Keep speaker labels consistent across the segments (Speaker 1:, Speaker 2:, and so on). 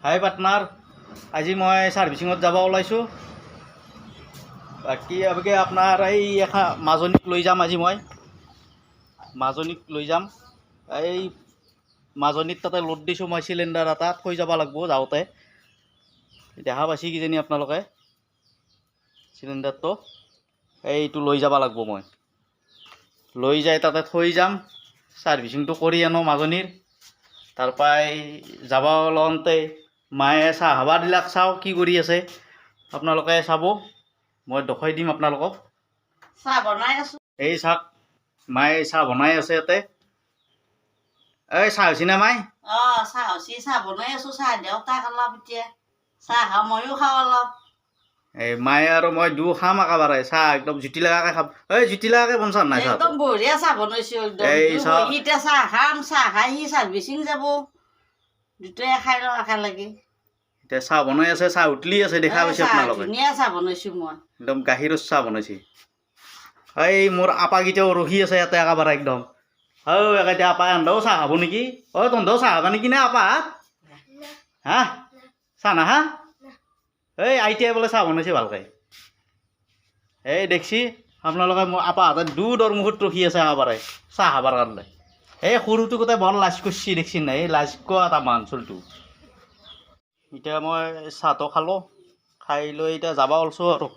Speaker 1: হাই partner, আজি মই ছাৰ্ভিচিঙত যাব ওলাইছোঁ। বাকী আপোনাৰ এই মাজনীক লৈ যাম। আজি মই মাজনীক লৈ যাম। এই মাজনীত তাতে লোড দিছোঁ মই চিলিণ্ডাৰ এটা থৈ যাব লাগিব। যাওঁতে দেখা পাইছে কিজানি আপোনালোকে চিলিণ্ডাৰটো, এইটো লৈ যাব লাগিব। মই লৈ যাই তাতে থৈ যাম, ছাৰ্ভিচিংটো কৰি আনো মাজনীৰ। তাৰপৰাই যাব লওঁতে মায়ে চাহ খাব দিলাক। চাওঁ কি কৰি আছে, আপোনালোকে চাব, মই দেখুৱাই দিম আপোনালোকক।
Speaker 2: চাহ বনাই আছোঁ।
Speaker 1: এই চাওক, মায়ে চাহ বনাই আছে ইয়াতে। এই চাহ হৈছে নে মাই?
Speaker 2: চাহ হৈছে, চাহ বনাই আছোঁ। চাহ দিয়ক তাক অলপ, এতিয়া চাহ খাওঁ, ময়ো খাওঁ অলপ।
Speaker 1: এই মায়ে আৰু মই দুয়ো খাম একেবাৰে চাহ, একদম জুতি লগাকৈ খাম। এই জুতি লগাকৈ বনছা নাই চাহ?
Speaker 2: একদম বঢ়িয়া চাহ বনাইছোঁ। একদম
Speaker 1: এই চাহ
Speaker 2: এতিয়া চাহ খাম, চাহ খাই সি ছাৰ্ভিচিং যাব। দুটাই খাই লওঁ একেলগে।
Speaker 1: এতিয়া চাহ বনাই আছে, চাহ উতলি আছে, দেখা পাইছে আপোনালোকে।
Speaker 2: ধুনীয়া চাহ বনাইছোঁ মই,
Speaker 1: একদম গাখীৰৰ চাহ বনাইছে। এই মোৰ আপাকেইটাও ৰখি আছে ইয়াতে একেবাৰে একদম। এতিয়া আপা এন্ধাও চাহ খাব নেকি? তন্ধাও চাহ খাবা নেকি নে আপা? হা, চাহ নাখা? এই আইতাই বোলে চাহ বনাইছে ভালকৈ। এই দেখছি আপোনালোকে, মোৰ আপাহঁতে দূৰৰ মুখত ৰখি আছে একেবাৰে চাহ খাবৰ কাৰণে। এই সৰুটো গোটেই বৰ লাজ কৰিছে, দেখছি নাই? এই লাজ কোৱা এটা অঞ্চলটো। এতিয়া মই চাহটো খালোঁ, খাই লৈ এতিয়া যাব ওলছোঁ আৰু।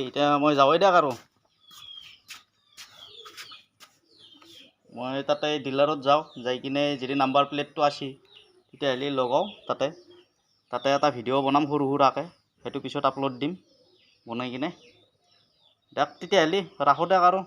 Speaker 1: এতিয়া মই যাওঁৱেই দিয়ক আৰু। মই তাতে ডিলাৰত যাওঁ, যাই কিনে যদি নাম্বাৰ প্লেটটো আছে তেতিয়াহ'লে লগাওঁ তাতে এটা ভিডিঅ' বনাম সৰু সুৰাকৈ, সেইটো পিছত আপলোড দিম বনাই কিনে। দিয়ক তেতিয়াহ'লে ৰাখোঁ দিয়ক আৰু।